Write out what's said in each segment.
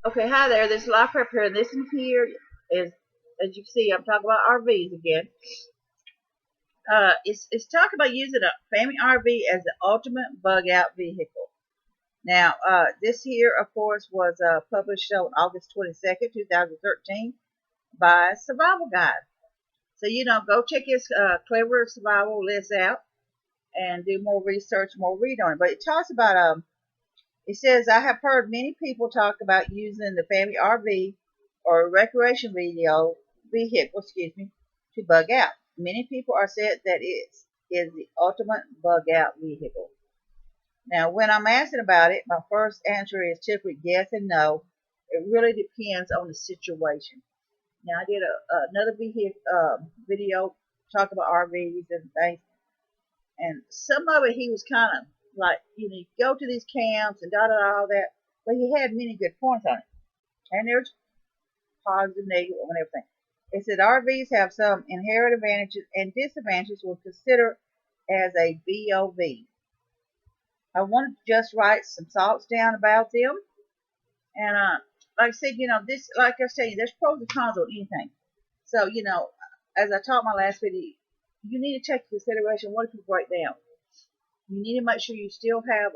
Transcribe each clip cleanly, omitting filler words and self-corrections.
Okay, hi there. This is Life Prep here. This one here is, as you can see, I'm talking about RVs again. It's talking about using a family RV as the ultimate bug out vehicle. Now, this here, of course, was published on August 22nd, 2013 by Survival Guide. So, go check his clever survival list out and do more research, more read on it. But it talks about it says, I have heard many people talk about using the family RV or recreation vehicle, to bug out. Many people are said that it is the ultimate bug out vehicle. Now, when I'm asking about it, my first answer is typically yes and no. It really depends on the situation. Now, I did another video talk about RVs and things, and some of it he was kind of like, you go to these camps and da da da all that, but he had many good points on it, and there's positive, negative, and everything. It said RVs have some inherent advantages and disadvantages we'll consider as a BOV. I wanted to just write some thoughts down about them, and like I said, this, like I was saying, there's pros and cons on anything. So, as I taught my last video, you need to take into consideration what if you break down. You need to make sure you still have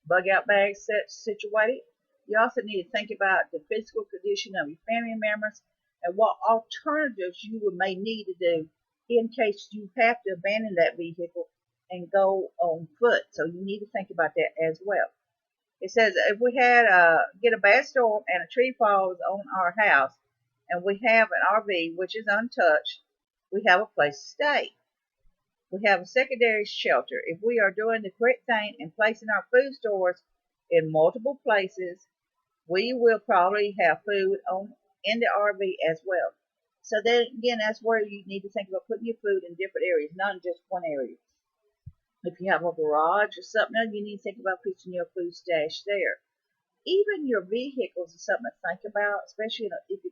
bug out bags situated. You also need to think about the physical condition of your family members and what alternatives you may need to do in case you have to abandon that vehicle and go on foot. So you need to think about that as well. It says if we had get a bad storm and a tree falls on our house and we have an RV which is untouched, we have a place to stay. We have a secondary shelter. If we are doing the correct thing and placing our food stores in multiple places, we will probably have food in the RV as well. So then again, that's where you need to think about putting your food in different areas, not in just one area. If you have a garage or something, you need to think about putting your food stash there. Even your vehicles is something to think about, especially if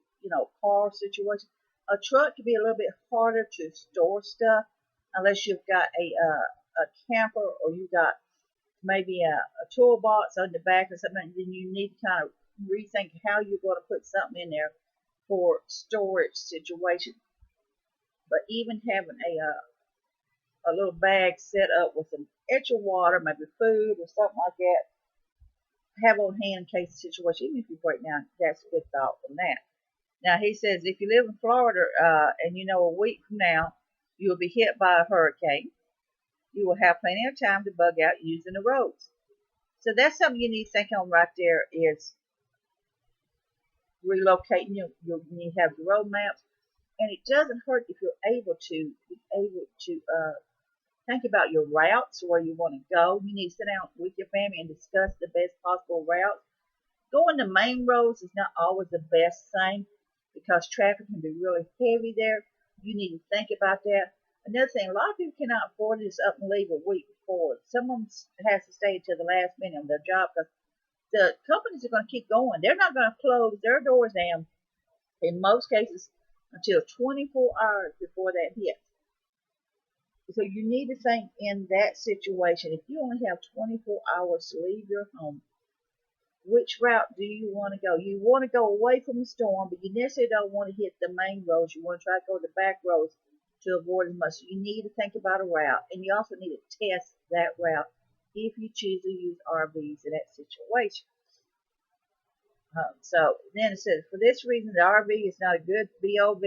car situation. A truck can be a little bit harder to store stuff unless you've got a camper or you got maybe a toolbox on the back or something. Then you need to kind of rethink how you're going to put something in there for storage situation. But even having a little bag set up with some extra water, maybe food or something like that, have on hand in case the situation, even if you break down, that's a good thought from that. Now he says if you live in Florida and a week from now you will be hit by a hurricane, you will have plenty of time to bug out using the roads. So that's something you need to think on right there is relocating. You need to have the road maps, and it doesn't hurt if you're able to think about your routes where you want to go. You need to sit down with your family and discuss the best possible routes. Going the main roads is not always the best thing because traffic can be really heavy there. You need to think about that. Another thing, a lot of people cannot afford to just up and leave a week before. Someone has to stay until the last minute of their job because the companies are going to keep going. They're not going to close their doors down in most cases until 24 hours before that hits. So you need to think in that situation. If you only have 24 hours to leave your home, which route do you want to go? You want to go away from the storm, but you necessarily don't want to hit the main roads. You want to try to go the back roads to avoid as much. You need to think about a route, and you also need to test that route if you choose to use RVs in that situation. So then it says, for this reason, the RV is not a good BOV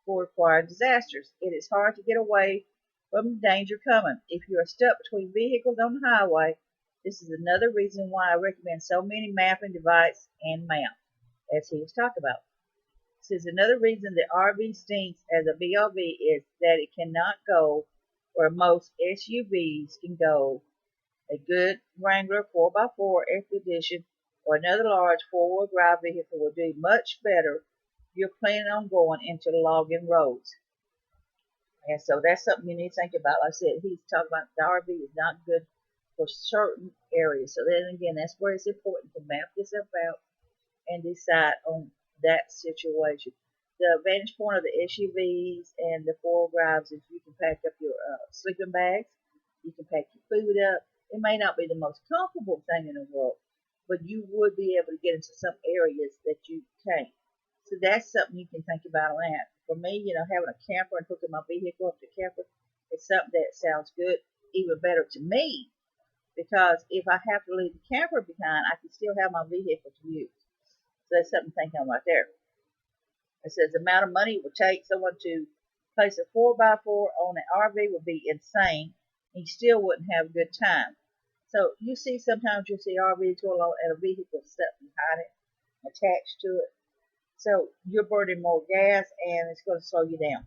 for acquired disasters. It is hard to get away from the danger coming. If you are stuck between vehicles on the highway, this is another reason why I recommend so many mapping devices and maps, as he was talking about. This is another reason the RV stinks as a BOV is that it cannot go where most SUVs can go. A good Wrangler 4x4 Expedition or another large four-wheel drive vehicle will do much better if you're planning on going into the logging roads. And so that's something you need to think about. Like I said, he's talking about the RV is not good for certain areas. So then again, that's where it's important to map yourself out and decide on that situation. The vantage point of the SUVs and the four-wheel drives is you can pack up your sleeping bags, you can pack your food up. It may not be the most comfortable thing in the world, but you would be able to get into some areas that you can't. So that's something you can think about on that. For me, having a camper and hooking my vehicle up to camper is something that sounds good, even better to me, because if I have to leave the camper behind, I can still have my vehicle to use. So that's something to think on right there. It says the amount of money it would take someone to place a 4x4 on an RV would be insane. And you still wouldn't have a good time. So you see, sometimes you'll see RVs go along and a vehicle stuck behind it, attached to it. So you're burning more gas and it's going to slow you down.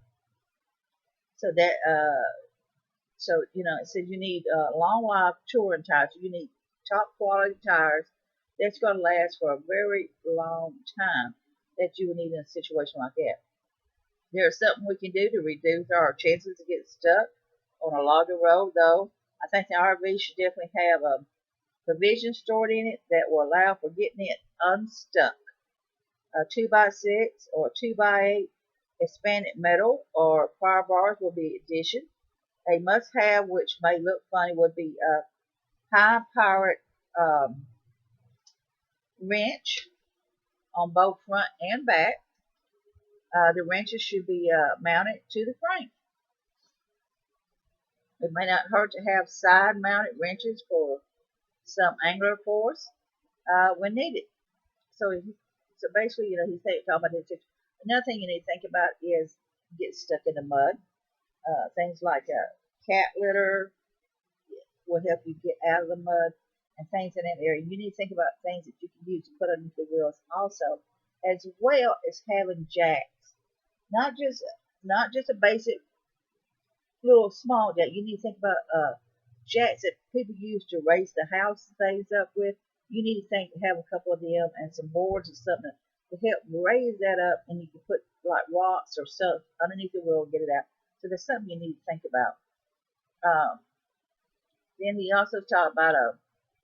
So that, it says you need long life touring tires. So you need top quality tires that's going to last for a very long time that you would need in a situation like that. There's something we can do to reduce our chances of getting stuck on a logging road, though. I think the RV should definitely have a provision stored in it that will allow for getting it unstuck. A 2x6 or 2x8 expanded metal or fire bars will be addition. A must-have, which may look funny, would be a high-powered wrench on both front and back. The wrenches should be mounted to the frame. It may not hurt to have side-mounted wrenches for some angular force when needed. So basically, he's talking about this. Another thing you need to think about is get stuck in the mud. Things like cat litter will help you get out of the mud and things in that area. You need to think about things that you can use to put underneath the wheels also, as well as having jacks. Not just a basic little small jack. You need to think about jacks that people use to raise the house things up with. You need to think to have a couple of them and some boards or something to help raise that up, and you can put like rocks or stuff underneath the wheel and get it out. So that's something you need to think about. Then he also talked about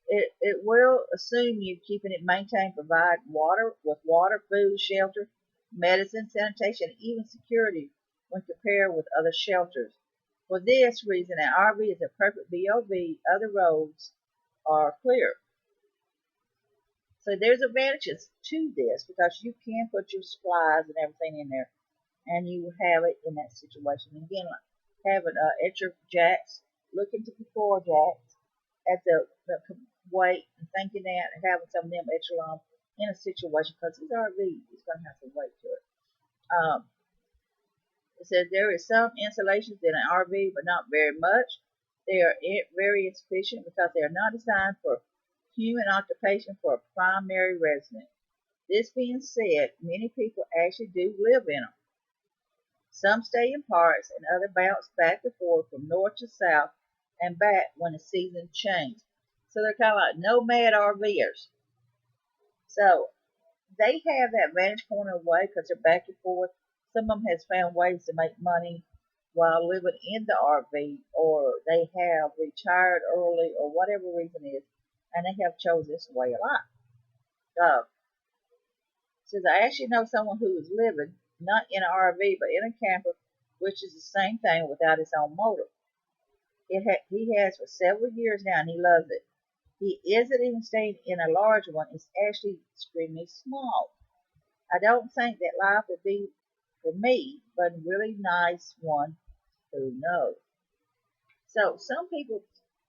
it will assume you keeping it maintained, provide water, food, shelter, medicine, sanitation, and even security when compared with other shelters. For this reason, an RV is a perfect BOV. Other roads are clear. So there's advantages to this because you can put your supplies and everything in there, and you have it in that situation. And again, like having extra jacks, looking to before jacks at the weight and thinking that, and having some of them extra long in a situation because it's RV, it's going to have some weight to it. It says there is some insulations in an RV, but not very much. They are very insufficient because they are not designed for human occupation for a primary residence. This being said, many people actually do live in them. Some stay in parks and others bounce back and forth from north to south and back when the seasons change. So they're kind of like nomad RVers. So they have that vantage point away because they're back and forth. Some of them has found ways to make money while living in the RV, or they have retired early, or whatever reason is, and they have chosen this way a lot. Says I actually know someone who is living not in an RV but in a camper, which is the same thing without his own motor. He has for several years now, and he loves it. He isn't even staying in a large one; it's actually extremely small. I don't think that life would be for me, but a really nice one. Who knows? So some people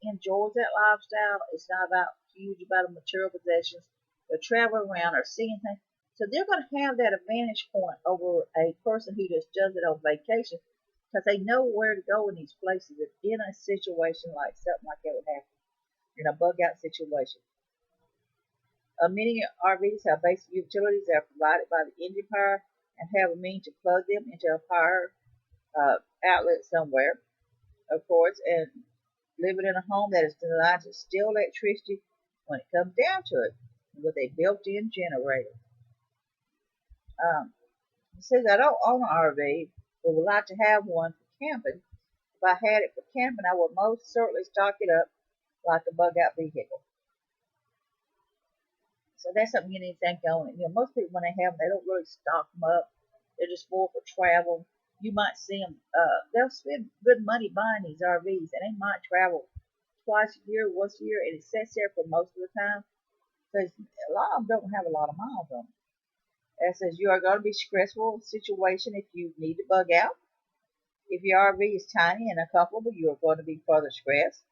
enjoy that lifestyle. It's not about huge about the material possessions. They're traveling around or seeing things. So they're going to have that advantage point over a person who just does it on vacation because they know where to go in these places in a situation like something like that would happen in a bug out situation. Many RVs have basic utilities that are provided by the engine power and have a means to plug them into a power outlet somewhere, of course, and living in a home that is designed to steal electricity when it comes down to it with a built-in generator. It says I don't own an RV, but would like to have one for camping. If I had it for camping, I would most certainly stock it up like a bug-out vehicle. So that's something you need to think on. Most people when they have them, they don't really stock them up. They're just more for travel. You might see them. They'll spend good money buying these RVs, and they might travel twice a year, once a year, and it sits there for most of the time. Because a lot of them don't have a lot of miles on them. It says you are going to be stressful situation if you need to bug out. If your RV is tiny and uncomfortable, you are going to be further stressed.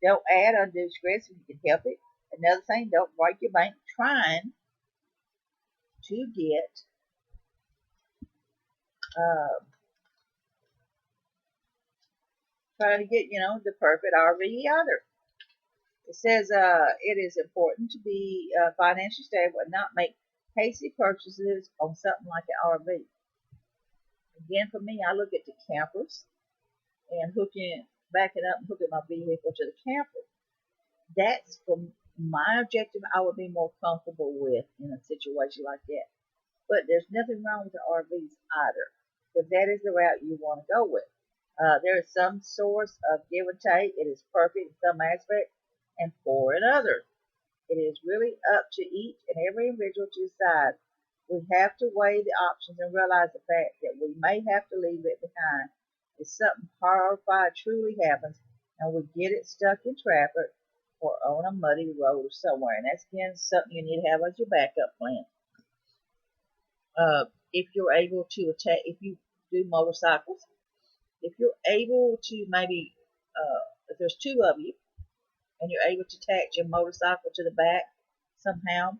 Don't add undue stress if you can help it. Another thing, don't break your bank to get uh, the perfect RV either. It says it is important to be financially stable and not make hasty purchases on something like an RV. Again, for me, I look at the campers and backing up and hooking my vehicle to the camper. That's from my objective. I would be more comfortable with in a situation like that. But there's nothing wrong with the RVs either, because that is the route you want to go with. There is some source of give and take. It is perfect in some aspects and poor in others. It is really up to each and every individual to decide. We have to weigh the options and realize the fact that we may have to leave it behind if something horrified truly happens and we get it stuck in traffic or on a muddy road somewhere. And that's again something you need to have as your backup plan. If you're able to if you do motorcycles, if you're able to maybe, if there's two of you and you're able to attach your motorcycle to the back somehow,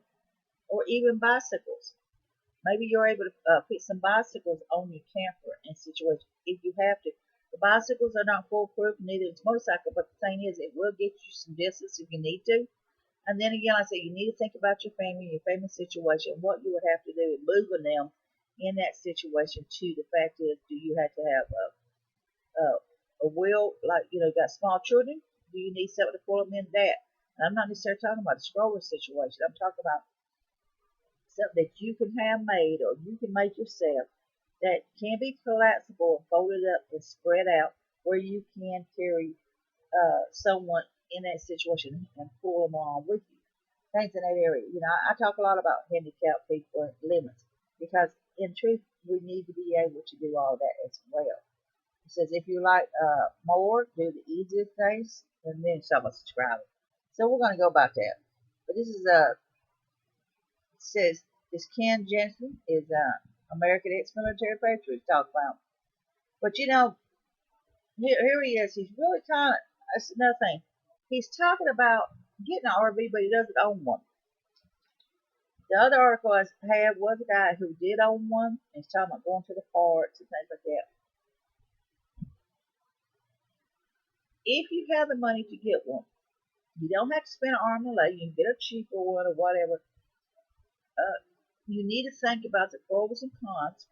or even bicycles. Maybe you're able to put some bicycles on your camper in situations if you have to. The bicycles are not foolproof, neither is motorcycle, but the thing is, it will get you some distance if you need to. And then again, like I said, you need to think about your family situation, what you would have to do in moving them in that situation. To the fact is, do you have to have a wheel, like, got small children? Do you need something to pull them in that? And I'm not necessarily talking about a stroller situation. I'm talking about something that you can have made or you can make yourself that can be collapsible and folded up and spread out where you can carry someone in that situation and pull them along with you. Things in that area. I talk a lot about handicapped people and limits because in truth, we need to be able to do all that as well. It says if you like more, do the easiest things, and then someone subscribe. So we're going to go about that. But this is it says this Ken Jensen is American ex-military patriot talk about. But here he is. He's really kind of, that's another thing. He's talking about getting an RV, but he doesn't own one. The other article I had was a guy who did own one, and he's talking about going to the parts and things like that. If you have the money to get one, you don't have to spend an arm and a leg. You can get a cheaper one or whatever. You need to think about the pros and cons.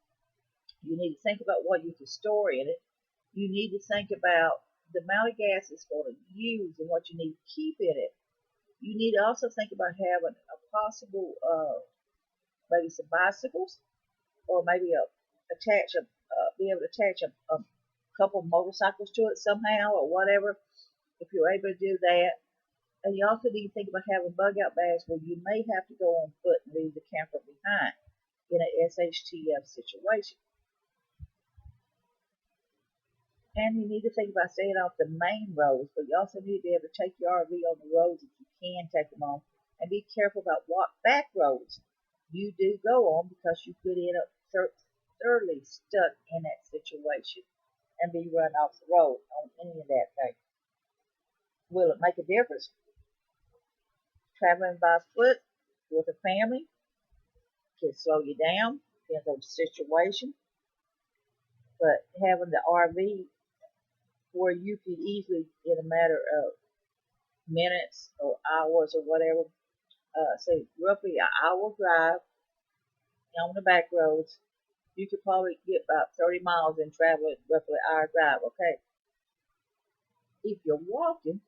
You need to think about what you can store in it. You need to think about the amount of gas it's going to use and what you need to keep in it. You need to also think about having a possible, maybe some bicycles, or maybe be able to attach a couple motorcycles to it somehow or whatever, if you're able to do that. And you also need to think about having bug out bags where you may have to go on foot and leave the camper behind in an shtf situation. And you need to think about staying off the main roads, but you also need to be able to take your RV on the roads if you can take them on, and be careful about what back roads you do go on, because you could end up thoroughly stuck in that situation and be run off the road on any of that thing. Will it make a difference? Traveling by foot with a family can slow you down, depends on the situation. But having the RV where you could easily, in a matter of minutes or hours or whatever, say roughly an hour drive on the back roads, you could probably get about 30 miles and travel at roughly an hour drive, okay? If you're walking,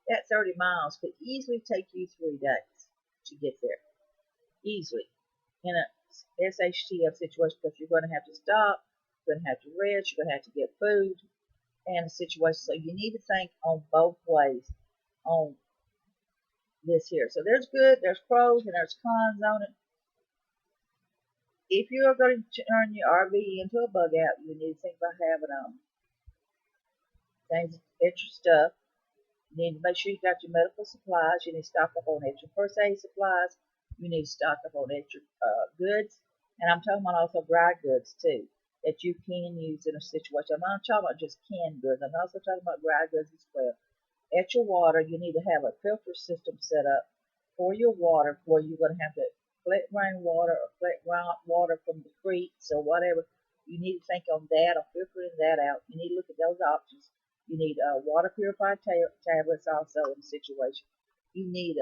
that 30 miles could easily take you 3 days to get there. Easily. In a shtf situation, because you're going to have to stop, you're going to have to rest, you're going to have to get food, and a situation. So you need to think on both ways on this here. So there's pros and there's cons on it. If you are going to turn your RV into a bug out, you need to think about having things, extra stuff. You need to make sure you got your medical supplies. You need to stock up on extra first aid supplies. You need to stock up on extra goods. And I'm talking about also dry goods too that you can use in a situation. I'm not talking about just canned goods. I'm also talking about dry goods as well. Extra water, you need to have a filter system set up for your water where you're going to have to collect rainwater or collect water from the creeks or whatever. You need to think on that or filtering that out. You need to look at those options. You need water purifier tablets also in the situation. You need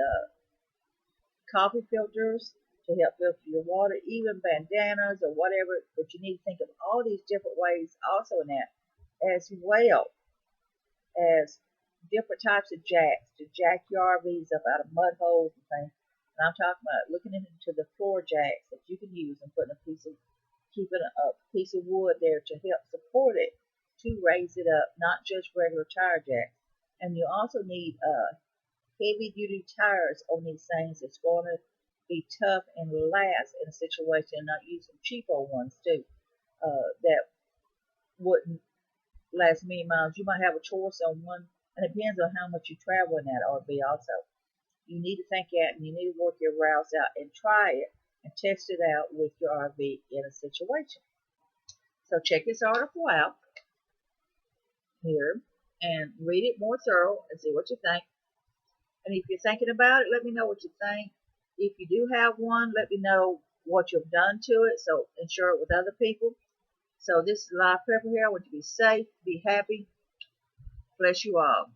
coffee filters to help filter your water, even bandanas or whatever. But you need to think of all these different ways also in that, as well as different types of jacks to jack your RVs up out of mud holes and things. And I'm talking about looking into the floor jacks that you can use and putting keeping a piece of wood there to help support it to raise it up, not just regular tire jacks. And you also need heavy duty tires on these things that's going to be tough and last in a situation, and not use some cheapo ones too that wouldn't last many miles. You might have a choice on one, and it depends on how much you travel in that RV also. You need to think out and you need to work your routes out and try it and test it out with your RV in a situation. So check this article out here and read it more thorough and see what you think. And if you're thinking about it, let me know what you think. If you do have one, let me know what you've done to it, so and share it with other people. So this is Live Prepper here. I want you to be safe, be happy. Bless you all.